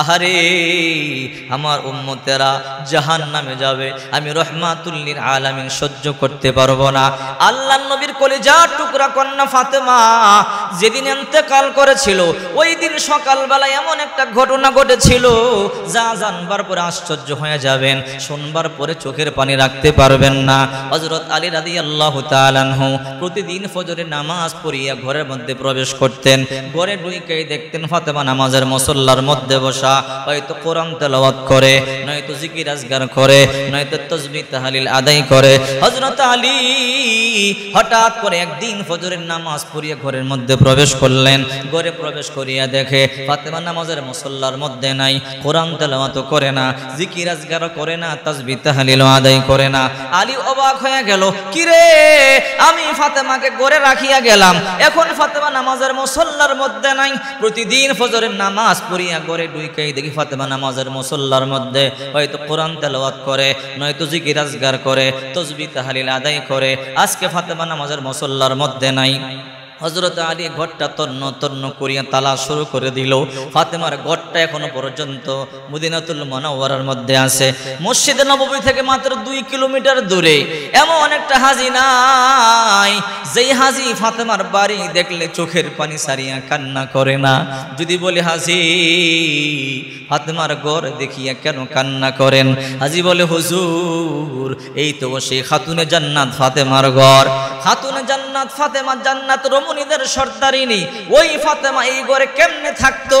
আরে আমার উম্মতেরা জাহান্নামে যাবে, আমি রহমাতুল লিল আলামিন সহ্য করতে পারবো না। আল্লাহর নবীর কলিজার টুকরা কন্যা ফাতেমা যেদিন ইন্তেকাল করেছিল, ওই দিন সকালবেলা এমন একটা ঘটনা ঘটেছিল যা জানবার পরে আশ্চর্য হয়ে যাবেন, শুনবার পরে চোখের পানি রাখতে পারবেন না। হযরত আলী রাদিয়াল্লাহু তাআলা আনহু প্রতিদিন ফজরের নামাজ পড়িয়া ঘরের মধ্যে প্রবেশ করতেন। ঘরে ঢুকেই দেখতেন ফাতেমা নামাজের মুসল্লার মধ্যে বসা, হয়তো কোরআন তেলাওয়াত করে, নয়তো জিকির আজগার করে, নয়তো তাসবিহ তাহলিল আদায় করে। হযরত আলী হঠাৎ করে একদিন ফজরের নামাজ পড়িয়া ঘরের মধ্যে প্রবেশ করলেন। ঘরে প্রবেশ করিয়া দেখে ফাতেমা নামাজের মুসল্লার মধ্যে নাই, কোরআন তেলাওয়াত করে না, জিকির আজগার করে না, তাসবিহ তাহলিল আদায় করে না। আলী অবাক হয়ে গেল, কি রে, আমি ফাতেমাকে ঘরে রাখিয়া গেলাম, এখন ফাতেমা নামাজের মুসল্লার মধ্যে নাই। প্রতিদিন ফজরের নামাজ পড়িয়া ঘরে ঢুকে দেখি ফাতেমা নামাজের মুসল্লার মধ্যে হয়তো কোরআন তেলাওয়াত করে, নয়তো জিকির আজগার করে, তাসবিহ তাহলিল আদায় করে। আজকে ফাতেমা নামাজের মুসল্লার মধ্যে নাই। হযরত আলী ঘরটা তন্ন তন্ন করিয়া তালা শুরু করে দিল। ফাতেমার ঘরটা এখনো পর্যন্ত মদিনাতুল মুনাওয়ারার মধ্যে আছে। মসজিদে নববী থেকে মাত্র 2 কিলোমিটার দূরে এমন একটা হাজি নাই যেই হাজি ফাতেমার বাড়ি দেখলে চোখের পানি সারিয়া কান্না করে না। যদি বলে হাজি ফাতেমার ঘর দেখিয়া কেন কান্না করেন, হাজি বলে হুজুর এই তো সেই খাতুনে জান্নাত ফাতেমার ঘর। খাতুনে জান্নাত ফাতেমা জান্নাত রমণীদের সর্দারিনী, ওই ফাতেমা এই ঘরে কেমনে থাকতো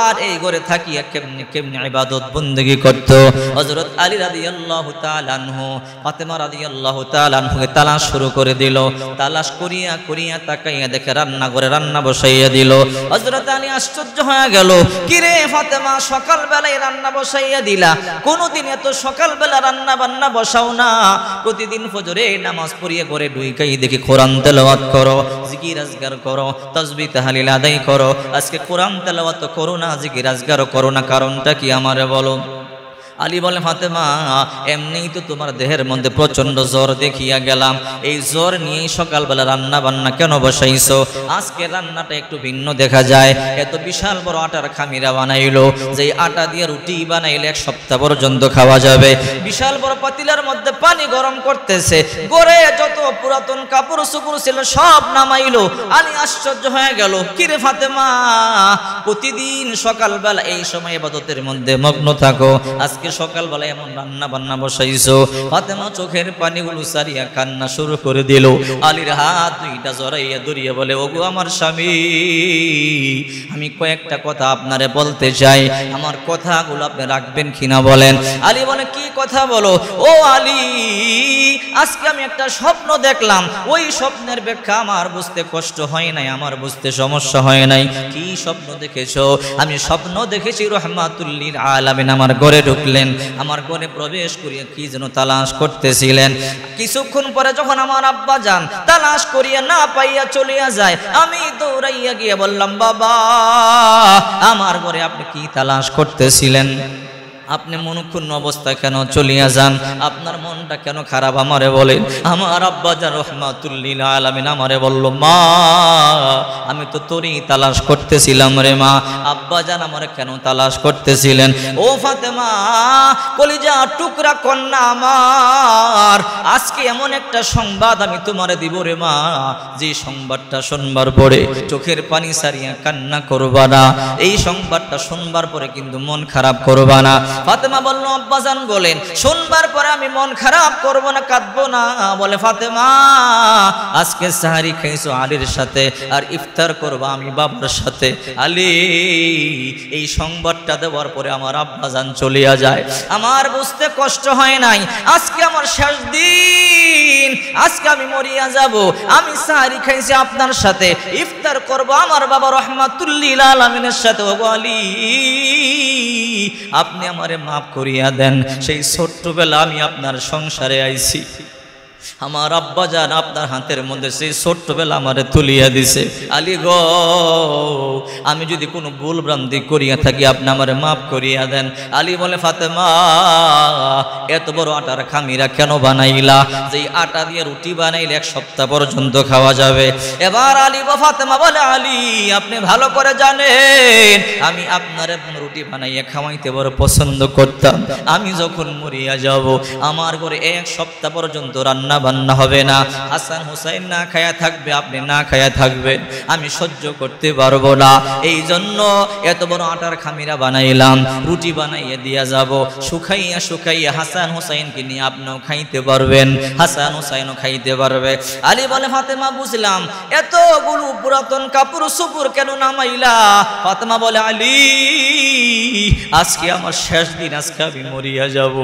আর এই ঘরে থাকিয়া কেমনে কেমনে ইবাদত বندگی করত। হযরত আলী রাদিয়াল্লাহু তাআলা আনহু ফাতেমা রাদিয়াল্লাহু তাআলা আনহুকে তালাশ শুরু করে দিল। তালাশ করিয়া করিয়া তাকাইয়া দেখে রান্নাঘরে রান্না বসাইয়া দিল। হযরত আলী আশ্চর্য হয়ে গেল, কি রে ফাতেমা, সকালবেলায় রান্না বসাইয়া দিলা, কোনদিন এত সকালবেলা রান্না বান্না বসাও না, প্রতিদিন ফজরে নামাজ পড়িয়া ঘরে ঢুকেই দেখি কোরআন তেলাওয়াত করো, জিকির আজগার করো, তাসবিহ তাহলিল আদায় করো। আজকে কোরআন তেলাওয়াত করো না, জিকির আজগার করো না, কারণটা কি আমারে বলো। আলী বলে, ফাতেমা এমনিই তো তোমার দেহের মধ্যে প্রচন্ড জ্বর দেখিয়া গেলাম, এই জ্বর নিয়েই সকালবেলা রান্না বান্না কেন বসাইছো? আজকে রান্নাটা একটু ভিন্ন দেখা যায়। এত বিশাল বড় আটার খামিরা বানাইলো, যে আটা দিয়ে রুটি বানাইলে 1 সপ্তাহ পর্যন্ত খাওয়া যাবে। বিশাল বড় পাতিলার মধ্যে পানি গরম করতেছে, ঘরে যত পুরাতন কাপড় চোপড় ছিল সব নামাইলো। আলী আশ্চর্য হয়ে গেল, কি রে ফাতেমা, প্রতিদিন সকালবেলা এই সময় ইবাদতের মধ্যে মগ্ন থাকো, আজকে সকালবেলা এমন রান্না বান্না বসাইছো? ফাতেমা চোখের পানিগুলো সারিয়া কান্না শুরু করে দিল। আলীর হাত দুইটা জড়াইয়া ধরিয়া বলে, ওগো আমার স্বামী, আমি কয়েকটা কথা আপনারে বলতে চাই, আমার কথাগুলো আপনি রাখবেন কিনা বলেন। আলী বলে, কি কথা বলো? ও আলী, আজকে আমি একটা স্বপ্ন দেখলাম, ওই স্বপ্নের ব্যাখ্যা আমার বুঝতে কষ্ট হয় নাই, আমার বুঝতে সমস্যা হয় নাই। কি স্বপ্ন দেখেছো? আমি স্বপ্ন দেখেছি রহমাতুল লিল আলামিন আমার ঘরে ঢুকলেন, আমার ঘরে প্রবেশ করিয়া কি যেন তালাশ করতেছিলেন। কিছুক্ষণ পরে যখন আমার আব্বা যান তালাশ করিয়া না পাইয়া চলিয়া যায়, আমি দৌড়াইয়া গিয়ে বললাম, বাবা আমার ঘরে আপনি কি তালাশ করতেছিলেন? আপনি মনক্ষুণ্ণ অবস্থায় কেন চলিয়া যান? আপনার মনটা কেন খারাপ আমারে বলেন। আমার আব্বা জান রহমাতুল লিল আলামিন আমারে বলল, মা আমি তো তোরই তালাশ করতেছিলাম রে মা। আব্বা জান আমারে কেন তালাশ করতেছিলেন? ও ফাতেমা, কলিজা টুকরা কন্যা আমার, আজকে এমন একটা সংবাদ আমি তোমারে দিব রে মা, যে সংবাদটা শুনবার পরে চোখের পানি সারিয়া কান্না করবা না, এই সংবাদটা শুনবার পরে কিন্তু মন খারাপ করবা না। ফাতেমা বলল, আব্বাজান বলেন, শুনবার পরে আমি মন খারাপ করব না, কাঁদবো না। বলে, ফাতেমা আজকে সাহারি খাইছো আলীর সাথে, আর ইফতার করবা আমি বাবার সাথে। আলী এই সংবাদটা দেওয়ার পরে আমার আব্বাজান চলিয়া যায়, আমার বুঝতে কষ্ট হয় নাই, আজকে আমার শেষ দিন, আজকে আমি মরিয়া যাব, আমি সাহারি খাইছি আপনার সাথে, ইফতার করব আমার বাবা রহমাতুল লিল আলামিনের সাথে। ও আলী আপনি আমারে মাফ করিয়া দেন, সেই ছোট্টবেলা আমি আপনার সংসারে আইছি, আমার আব্বা জান আপনার হাতের মধ্যে সেই ছোট্টবেলা আমারে তুলিয়া দিছে। আলী গো, আমি যদি কোনো ভুল ভ্রান্তি করিয়া থাকি আপনি আমারে মাফ করিয়া দেন। আলী বলে, ফাতেমা এত বড় আটার খামিরা কেন বানাইলা? যে আটা দিয়ে রুটি বানাইলে 1 সপ্তাহ পর্যন্ত খাওয়া যাবে। এবার আলী ফাতেমা বলে, আলী আপনি ভালো করে জানেন আমি আপনার রুটি বানাইয়া খাওয়াইতে বড় পছন্দ করতাম। আমি যখন মরিয়া যাব আমার ঘরে 1 সপ্তাহ পর্যন্ত রান্না বান্না হবে না, হাসান হুসাইন না খায়া থাকবে, আপনি না খায়া থাকবেন, আমি সহ্য করতে পারবো না। এই জন্য এত বড় আটার খামিরা বানাইলাম, রুটি বানাইয়া দিয়া যাব, শুকাইয়া শুকাইয়া হাসান হুসাইনকে নিয়ে আপনিও খাইতে পারবেন, হাসান হুসাইনও খাইতে পারবে। আলী বলে, ফাতেমা বুঝলাম এতগুলো পুরাতন কাপড় সুপুর কেন নামাইলা? ফাতেমা বলে, আলী আজকে আমার শেষ দিন, আজকে আমি মরিয়া যাব।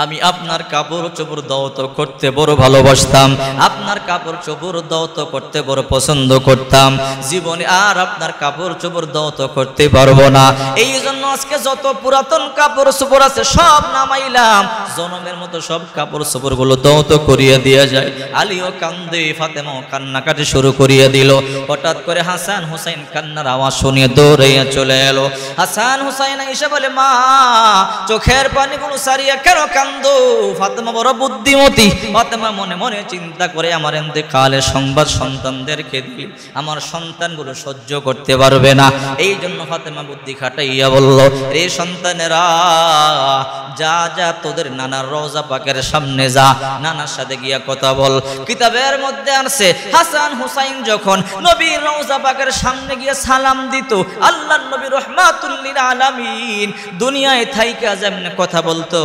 আমি আপনার কাপড় চোপড় দৌত করতে বড় ভালোবাসতাম, আপনার কাপড় চোপড় দৌত করতে বড় পছন্দ করতাম, জীবনে আর আপনার কাপড় চোপড় দৌত করতে পারবো না। এই জন্য আজকে যত পুরাতন কাপড় চোপড় আছে সব নামাইলাম, জনমের মতো সব কাপড় চোপড় গুলো দৌত করিয়ে দেওয়া যায়। আলীও কান্দে, ফাতেমাও কান্নাকাটি শুরু করিয়ে দিল। হঠাৎ করে হাসান হুসাইন কান্নার আওয়াজ শুনিয়ে দৌড়াইয়া চলে এলো। হাসান হুসাইন এসে বলে, মা চোখের পানিগুলো সারিয়া কেন কান্দো? ফাতেমা বড় বুদ্ধিমতী, ফাতেমা মনে মনে চিন্তা করে আমার ইন্তেকালের সংবাদ সন্তানদেরকে দিই, আমার সন্তানগুলো সহ্য করতে পারবে না। এই জন্য ফাতেমা বুদ্ধি খাটাইয়া বলল, রে সন্তানেরা যা যা তোদের নানার রওজা পাকের সামনে যা, নানার সাথে গিয়া কথা বল। কিতাবের মধ্যে আছে হাসান হুসাইন যখন নবীর রওজা পাকের সামনে গিয়ে সালাম দিত, আল্লাহর নবী রাহমাতুল লিল আলামিন দুনিয়ায় থাইকা যেমন কথা বলতো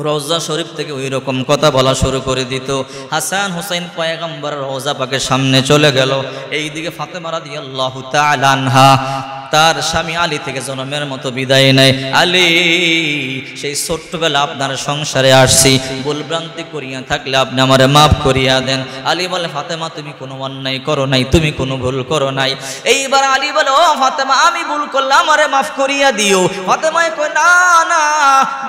রওজা শরীফ থেকে ওই রকম কথা বলা শুরু করে দিত। হাসান হুসাইন পয়গম্বর রওজা পাকের সামনে চলে গেল। এইদিকে ফাতেমা রাদিয়াল্লাহু তাআলা আনহা তার স্বামী আলী থেকে জনমের মতো বিদায় নেয়। আলী সেই ছোট্টবেলা আপনার সংসারে আসছি, ভুলভ্রান্তি করিয়া থাকলে আপনি আমারে মাফ করিয়া দেন। আলী বলে, ফাতেমা তুমি কোনো অন্যায় করো নাই, তুমি কোনো ভুল করো নাই। এইবার আলী বলে, ও ফাতেমা আমি ভুল করলাম, আমারে মাফ করিয়া দিও। ফাতেমায় কয়, না না,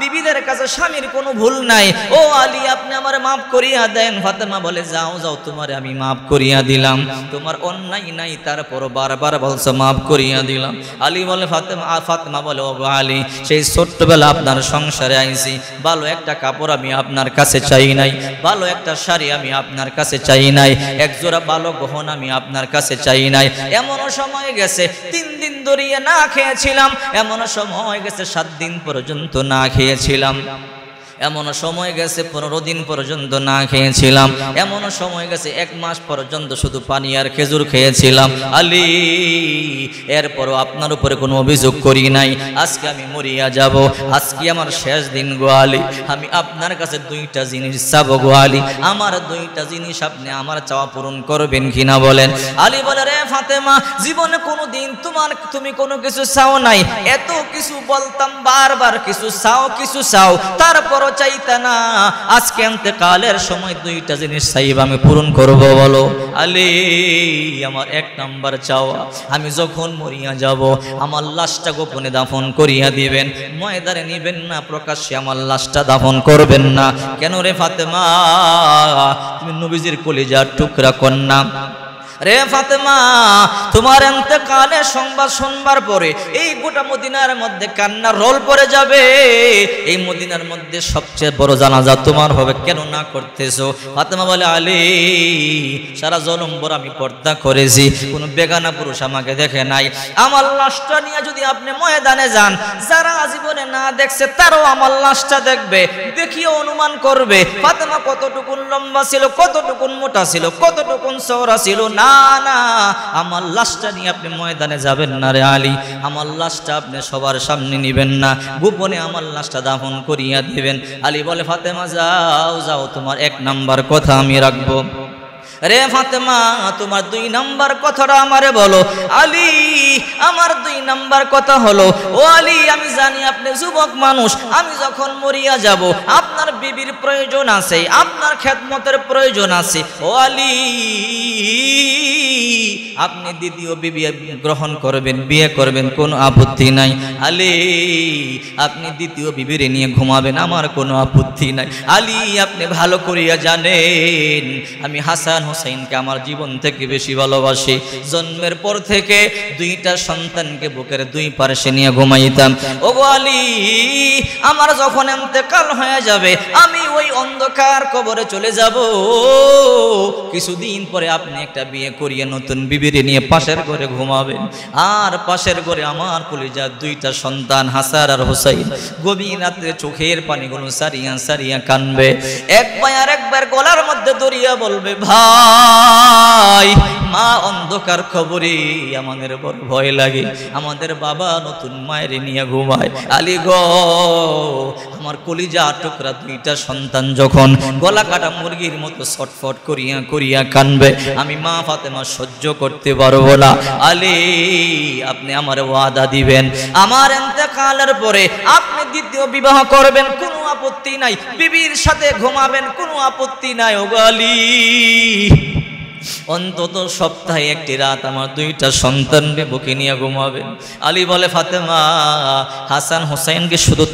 বিবিদের কাছে স্বামীর কোনো ভুল নাই, ও আলী আপনি আমারে মাফ করিয়া দেন। ফাতেমা বলে, যাও যাও তোমারে আমি মাফ করিয়া দিলাম, তোমার অন্যায় নাই, তারপর বারবার বলছো মাফ করিয়া দিলাম। আলী বলে, ফাতেমা বলে, ও আলী সেই ছোট্টবেলা আপনার সংসারে আইছি, ভালো একটা কাপড় আমি আপনার কাছে চাই নাই, ভালো একটা শাড়ি আমি আপনার কাছে চাই নাই, একজোড়া ভালো গহনা আমি আপনার কাছে চাই নাই। এমনও সময় গেছে 3 দিন ধরিয়ে না খেয়েছিলাম, এমনও সময় গেছে 7 দিন পর্যন্ত না খেয়েছিলাম, এমন সময় গেছে 15 দিন পর্যন্ত না খেয়েছিলাম, এমন সময় গেছে 1 মাস পর্যন্ত শুধু পানি আর খেজুর খেয়েছিলাম। আলী এরপরও আপনার উপরে কোনো অভিযোগ করি নাই, আজকে আমি মরিয়া যাব, আজকে আমার শেষ দিন গো আলী, আমি আপনার কাছে 2টা জিনিস চাবো গো আলী, আমার 2টা জিনিস আপনি আমার চাওয়া পূরণ করবেন কিনা বলেন। আলী বলে, রে ফাতেমা জীবনে কোনোদিন তুমি কোনো কিছু চাও নাই, এত কিছু বলতাম বারবার কিছু চাও, তারপরও চাইতা না, আজকে ইন্তেকালের সময় 2টা জিনিস চাইবা, আমি পূরণ করব বলো। আলী আমার 1 নাম্বার চাওয়া, আমি যখন মরিয়া যাব আমার লাশটা গোপনে দাফন করিয়া দিবেন, ময়দানে নিবেন না, প্রকাশ্যে আমার লাশটা দাফন করবেন না। কেন রে ফাতেমা, তুমি নবীজির কলিজার টুকরা কন্যা, রে ফাতেমা তোমার ইন্তেকালের সংবাদ শুনবার পরে এই গোটা মদিনার মধ্যে কান্নার রোল পড়ে যাবে, এই মদিনার মধ্যে সবচেয়ে বড় জানাজা তোমার হবে, কেন না করতেছো? ফাতেমা বলে, আলী সারা জনমভর আমি পর্দা করেছি, কোনো বেগানা পুরুষ আমাকে দেখে নাই, আমার লাশটা নিয়ে যদি আপনি ময়দানে যান, যারা জীবনে না দেখছে তারাও আমার লাশটা দেখবে, দেখিয়ে অনুমান করবে ফাতেমা কতটুকুন লম্বা ছিল, কতটুকুন মোটা ছিল, কতটুকুন চওড়া ছিল। না না, আমার লাশটা নিয়ে আপনি ময়দানে যাবেন না রে আলী, আমার লাশটা আপনি সবার সামনে নিবেন না, গোপনে আমার লাশটা দাফন করিয়া দিবেন। আলী বলে, ফাতেমা যাও যাও, তোমার 1 নাম্বার কথা আমি রাখবো। রে ফাতেমা তোমার 2 নাম্বার কথাটা আমারে বলো। আলী আমার 2 নাম্বার কথা হলো, ও আলী আমি জানি আপনি যুবক মানুষ, আমি যখন মরিয়া যাব আপনার বিবির প্রয়োজন আছে, আপনার খেদমতের প্রয়োজন আছে, ও আলী আপনি দ্বিতীয় বিবি গ্রহণ করবেন, বিয়ে করবেন, কোনো আপত্তি নাই। আলী আপনি দ্বিতীয় বিবিরে নিয়ে ঘুমাবেন, আমার কোনো আপত্তি নাই। আলী আপনি ভালো করিয়া জানেন আমি হাসান হুসাইনকে আমার জীবন থেকে বেশি ভালোবাসি। জন্মের পর থেকে দুইটা সন্তানকে বুকের দুই পাশে নিয়ে ঘুমাইতাম। ও আলী আমার যখন ইন্তেকাল হয়ে যাবে আমি ওই অন্ধকার কবরে চলে যাব, কিছুদিন পরে আপনি একটা বিয়ে করিয়ে নতুন বিবিরে নিয়ে পাশের ঘরে ঘুমাবেন, আর পাশের ঘরে আমার কলিজার দুইটা সন্তান হাসান আর হুসাইন গভীর রাত্রে চোখের পানিগুলো সারিয়া সারিয়া কানবে, একবার আর একবার গলার মধ্যে দরিয়া বলবে ভাই মা অন্ধকার খবরে আমাদের বড় ভয় লাগে, আমাদের বাবা নতুন মায়ের নিয়ে ঘুমায়। আলী গো আমার কলিজা টুকরা দুইটা সন্তান যখন গলা কাটা মুরগির মতো ছটফট করিয়া করিয়া কানবে, আমি মা ফাতেমা সহ্য করতে পারবো না। আলী আপনি আমার ওয়াদা দিবেন আমার ইন্তেকালের পরে আপনি দ্বিতীয় বিবাহ করবেন, কোনো আপত্তি নাই, বিবির সাথে ঘুমাবেন, কোনো আপত্তি নাই। ও আলী অন্তত সপ্তাহে একটি রাত আমার দুইটা সন্তানকে বুকে নিয়ে ঘুমাবেন। আলী বলে ফাতেমা হাসান হুসাইনকে শুধু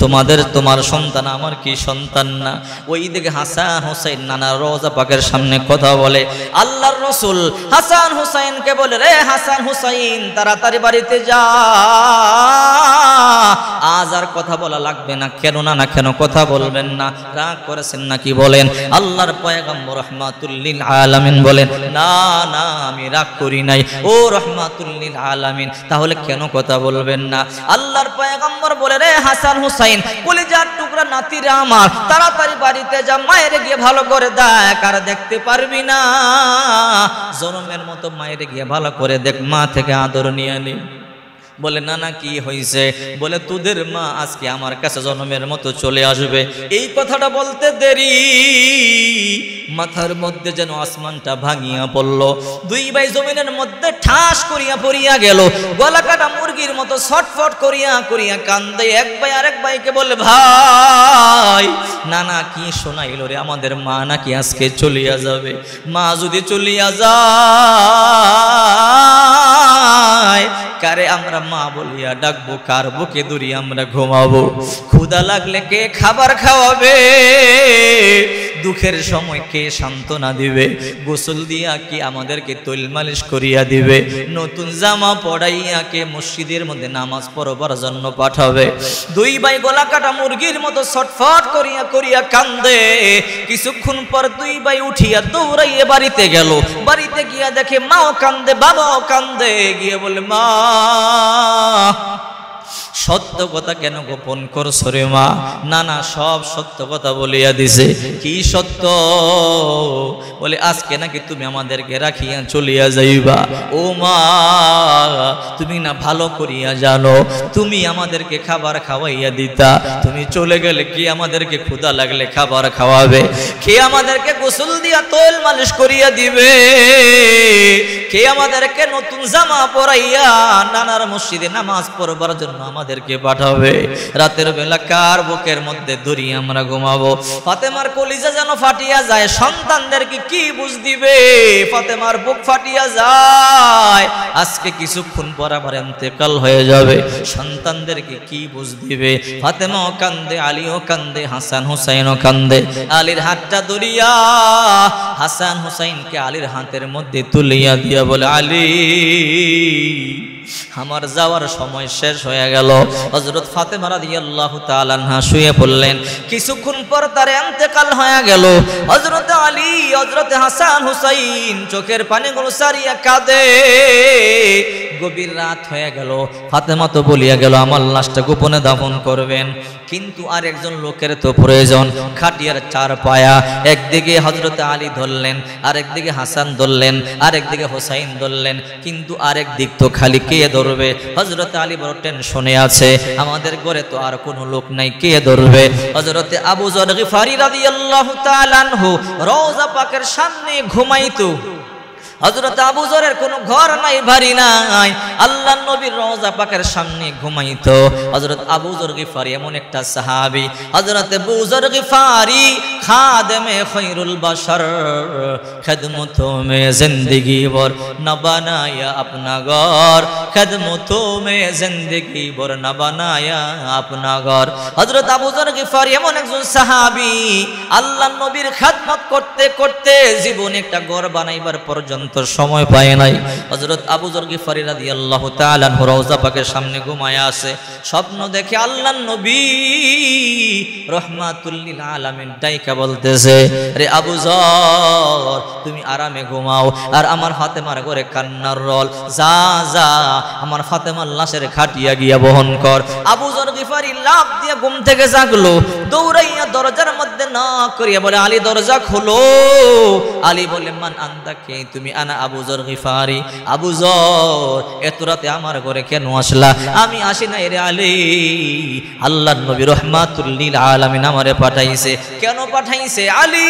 তোমার সন্তান, আমার কি সন্তান না? ওই দিকে হাসান হুসাইন নানা রওজা পাকের সামনে কথা বলে। আল্লাহর রাসূল হাসান হুসাইনকে বলে রে হাসান হুসাইন তাড়াতাড়ি বাড়িতে যা, আজ আর কথা বলা লাগবে না। কেন না কেন কথা বলবেন না, রাগ করেছেন নাকি বলেন? আল্লাহর পয়গম্বর রাহমাতুল লিল আলামিন বলেন না না আমি রাগ করি নাই। ও রাহমাতুল লিল আলামিন তাহলে কেন কথা বলবেন না? আল্লাহর পয়গম্বর বলে রে হাসান হুসাইন কলিজার টুকরা নাতিরা আমার তাড়াতাড়ি বাড়িতে যা, মায়ের গিয়ে ভালো করে দেখ, আর দেখতে পারবি না জনমের মতো মায়ের গিয়ে ভালো করে দেখ, মা থেকে আদর নিয়ে নি। বলে না না কি হয়েছে? বলে তোদের মা আজকে আমার কাছে জন্মের মতো চলে আসবে। এই কথাটা বলতে দেরি মাথার মধ্যে যেন আসমানটা ভাঙিয়া পড়ল, দুই ভাই জমিনের মধ্যে ঠাস করিয়া পড়িয়া গেল, গলা কাটা মুরগির মতো ছটফট করিয়া করিয়া কান্দে। এক ভাই আরেক ভাইকে বলে ভাই না না কি শোনাইল রে, আমাদের মা নাকি আজকে চলিয়া যাবে। মা যদি চলিয়া যায় কারে আমরা মা বলিয়া ডাকবো, কার বুকে দূরি আমরা ঘুমাবো? ক্ষুধা লাগলে কে খাবার খাওয়াবে? দুঃখের সময় কে সান্ত্বনা দিবে? গোসল দিয়া কি আমাদেরকে তৈল মালিশ করিয়া দিবে? নতুন জামা পড়াইয়া কে মসজিদের মধ্যে নামাজ পড়বার জন্য পাঠাবে? দুই ভাই গলা কাটা মুরগির মতো ছটফট করিয়া করিয়া কান্দে। কিছুক্ষণ পর দুই ভাই উঠিয়া দৌড়াইয়ে বাড়িতে গেল। বাড়িতে গিয়া দেখে মাও কান্দে, বাবাও কান্দে। গিয়ে বলে মা সত্য কথা কেন গোপন করছো রে মা? না না সব সত্য কথা বলিয়া দিছে। কি সত্য? বলে আজকে নাকি তুমি আমাদেরকে রাখিয়া চলিয়া যাইবা। ও মা তুমি না ভালো করিয়া জানো তুমি আমাদেরকে খাবার খাওয়াইয়া দিতা, তুমি চলে গেলে কি আমাদেরকে ক্ষুধা লাগলে খাবার খাওয়াবে? কে আমাদেরকে গোসল দিয়া তৈল মালিশ করিয়া দিবে? কে আমাদেরকে নতুন জামা পরাইয়া নানার মসজিদে নামাজ পড়বার জন্য আমাদেরকে পাঠাবে? রাতের বেলা কার বুকের মধ্যে ধরি আমরা ঘুমাবো? ফাতেমার কলিজা যেন ফাটিয়া যায়। সন্তানদেরকে কি বুঝ দিবে? ফাতেমার বুক ফাটিয়া যায়। আজকে কিছুক্ষণ পর আবার ইন্তেকাল হয়ে যাবে, সন্তানদেরকে কি বুঝ দিবে? ফাতেমাও কান্দে, আলীও কান্দে, হাসান হুসাইনও কান্দে। আলীর হাতটা ধরিয়া হাসান হুসাইনকে আলীর হাতের মধ্যে তুলিয়া দিয়া বলে আলী আমার যাওয়ার সময় শেষ হয়ে গেল। হযরত ফাতেমা রাদিয়াল্লাহু তাআলা আনহা শুয়ে পড়লেন। কিছুক্ষণ পর তার ইন্তেকাল হয়ে গেল। হযরত আলী, হযরত হাসান হুসাইন চোখের পানিগুলো সারিয়া কাঁদে। গভীর রাত হয়ে গেল। ফাতেমা তো বলিয়া গেল আমার লাশটা গোপনে দাফন করবেন, কিন্তু আর একজন লোকের তো প্রয়োজন। খাটিয়ার চার পায়া, একদিকে হযরত আলী ধরলেন, আরেকদিকে হাসান ধরলেন, আরেকদিকে হুসাইন ধরলেন, কিন্তু আরেক দিক তো খালি। কে ধরবে? হযরত আলী বড় টেনশনে আছে, আমাদের ঘরে তো আর কোনো লোক নাই, কে ধরবে? হযরত আবু যর গিফারি রাদিয়াল্লাহু তাআলা আনহু রওজা পাকের সামনে ঘুমাইতো। হযরত আবু যরের কোনো ঘর নাই, বাড়ি নাই, আল্লাহর নবীর রওজা পাকের সামনে ঘুমাইতো। হযরত আবু যর গিফারি এমন একটা সাহাবী, হযরত আবু যর গিফারি খাদেমে খৈরুল বাশার, খিদমতোं में जिंदगी भर न बनाया अपना घर, খিদমতों में जिंदगी भर न बनाया अपना घर। হযরত আবু যর গিফারি এমন একজন সাহাবী, আল্লাহর নবীর খিদমত করতে করতে জীবনে একটা ঘর বানাইবার পর্যন্ত সময় পায় নাই। হযরত আবু যর গিফারি রাদিয়াল্লাহু তাআলা আনহু রওজা পাকের সামনে ঘুমায়া আছে, স্বপ্ন দেখে আল্লাহর নবী রাহমাতুল লিল আলামিন ডাইকা বলতেছে, রে আবু যর তুমি আরামে ঘুমাও, আর আমার ফাতেমার ঘরে কান্নার রল, যা যা আমার ফাতেমার লাশের খাটিয়া গিয়া বহন কর। আবু যর গিফারি লাফ দিয়ে ঘুম থেকে জাগলো, দৌড়াইয়া দরজার মধ্যে নক করিয়া বলে, আলী দরজা খোলো। আলী বলে, মান আনতা, কে তুমি? আনা আবু যর গিফারি। আবু যর এত রাতে আমার ঘরে কেন আসলা? আমি আসি নাই রে আলী, আল্লাহর নবী রাহমাতুল লিল আলামিন আমারে পাঠাইছে। কেন পাঠাইছে? আলী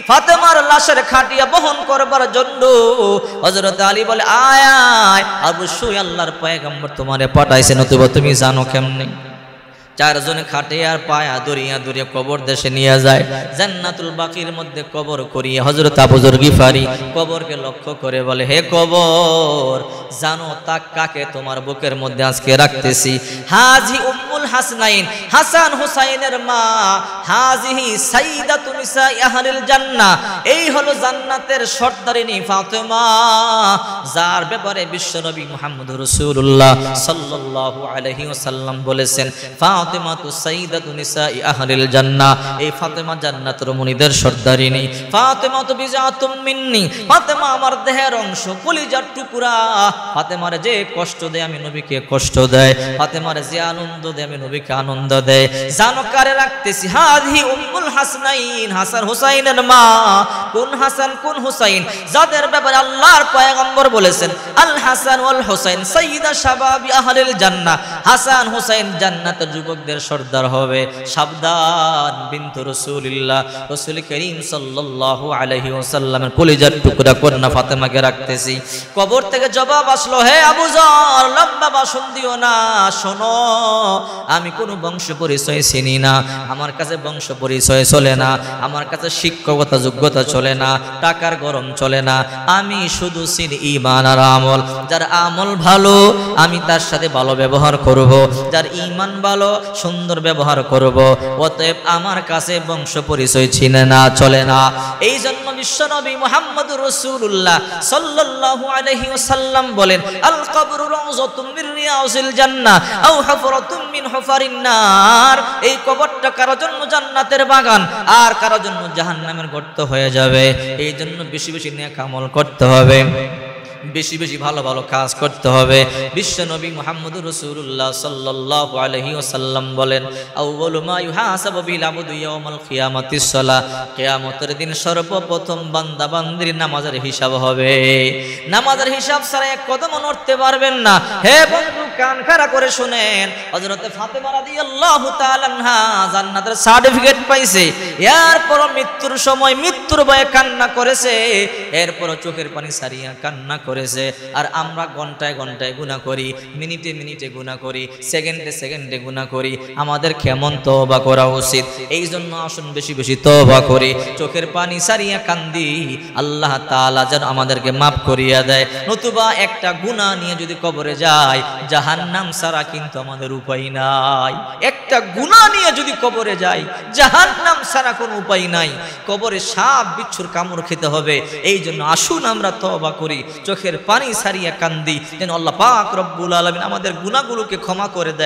ফাতেমার লাশের খাটিয়া বহন করবার জন্য। হযরত আলী বলে, আয় আয়, অবশ্যই আল্লাহর পয়গম্বর তোমারে পাঠাইছে, নতুবা তুমি জানো কেমনে? চারজনে খাটে আর পায়া দরিয়া দরিয়া কবর দেশে নিয়ে যায়, জান্নাতুল বাকির মধ্যে কবর করিয়ে হযরত আবু যর গিফারি কবরকে লক্ষ্য করে বলে, হে কবর, জানো তাক কাকে তোমার বুকের মধ্যে আজকে রাখতেছি? হাজি উম্মুল হাসনাইন, হাসান হুসাইনের মা, হাজিহি সাইয়্যিদাতু নিসাই আহলিল জান্নাহ, এই হলো জান্নাতের সর্দারিনী ফাতেমা, যার ব্যাপারে বিশ্বনবী মুহাম্মদুর রাসূলুল্লাহ সাল্লাল্লাহু আলাইহি ওয়াসাল্লাম বলেছেন, ফাতেমা তু সাইয়্যিদাতু নিসাই আহলিল জান্নাহ, এই ফাতেমা জান্নাতের মুনিদের সর্দারিনী। ফাতেমা তু বিজাতুম মিন্নি, ফাতেমা আমার দেহের অংশ, কলিজার টুকরা। ফাতেমার যে কষ্ট দেয় আমি নবীকে কষ্ট দেয়, ফাতেমার যে আনন্দ দেয় আমি নবীকে আনন্দ দেয়। জানো কারে রাখতেছি? হাজি উম্মুল হাসনাইন, হাসান হুসাইনের মা। কোন হাসান কোন হুসাইন? যাদের ব্যাপারে আল্লাহর পয়গম্বর বলেছেন, আল হাসান ওয়াল হুসাইন সাইয়্যিদা শাবাবি আহলিল জান্নাহ, হাসান হুসাইন জান্নাতের যুবকদের সর্দার হবে। সাবধান, বিনতু রাসূলিল্লাহ, রাসূল করিম সাল্লাল্লাহু আলাইহি ওয়াসাল্লামের কলিজার টুকরা কন্যা ফাতেমাকে রাখতেছি। কবর থেকে জবাব আসলো, হে আবু যর, লম্বা ভাষণ দিও না, শোনো, আমি কোনো বংশ পরিচয় চিনি না, আমার কাছে বংশ পরিচয় চলে না, আমার কাছে শিক্ষকতা যোগ্যতা চলে না, টাকার গরম চলে না, আমি শুধু চিনি ঈমান আর আমল। যার আমল ভালো আমি তার সাথে ভালো ব্যবহার করব, যার ঈমান ভালো সুন্দর ব্যবহার করব। অতএব আমার কাছে বংশ পরিচয় চিনে না, চলে না। এই জন্য বিশ্বনবী মুহাম্মদুর রাসূলুল্লাহ সাল্লাল্লাহু আলাইহি ওয়াসাল্লাম বলেন, আল কবরু রাউযাতুম মির রিয়াজিল জান্নাহ আও হুফরাতুম মিন হুফারিন নার, এই কবরটা কারো জন্য জান্নাতের বাগান আর কারো জন্য জাহান্নামের গর্ত হয়ে যাবে। এই জন্য বেশি বেশি নেক আমল করতে হবে, বেশি বেশি ভালো ভালো কাজ করতে হবে। বিশ্বনবী মুহাম্মদুর রাসূলুল্লাহ সাল্লাল্লাহু আলাইহি ওয়াসাল্লাম বলেন, আউয়ালু মা ইউহাসাবু বিল আবদু ইয়াউমাল কিয়ামাতিস সালাহ, কিয়ামতের দিন সর্বপ্রথম বান্দা বান্দির নামাজের হিসাব হবে। নামাজের হিসাব ছাড়া এক কদমও নড়তে পারবেন না। হে বন্ধু, কান খাড়া করে শুনেন, হযরতে ফাতেমা রাদিয়াল্লাহু তাআলা আনহা জান্নাতের সার্টিফিকেট পাইছে, এরপর মৃত্যুর সময় মৃত্যুর ভয়ে কান্না করেছে, এরপর চোখের পানি ছাড়িয়া কান্না করেছে। আর আমরা ঘন্টায় ঘন্টায় গুনাহ করি, মিনিটে মিনিটে গুনাহ করি, সেকেন্ডে সেকেন্ডে গুনাহ করি। আমাদের কেমন তওবা করা উচিত? এই জন্য আসুন বেশি বেশি তওবা করি, চোখের পানি সারিয়া কান্দি, আল্লাহ তাআলা যেন আমাদেরকে মাফ করিয়া দেয়। নতুবা একটা গুনাহ নিয়ে যদি কবরে যায়, জাহান্নাম ছাড়া কিন্তু আমাদের উপায় নাই। একটা গুনাহ নিয়ে যদি কবরে যায়, জাহান্নাম ছাড়া কোনো উপায় নাই। কবরে সাপ বিচ্ছুর কামড় খেতে হবে। এই জন্য আসুন আমরা তওবা করি, চোখের পানি সারিয়া কান্দি, যেন আল্লাহ পাক রব্বুল আলামিন আমাদের গুনাহগুলোকে ক্ষমা করে দেয়।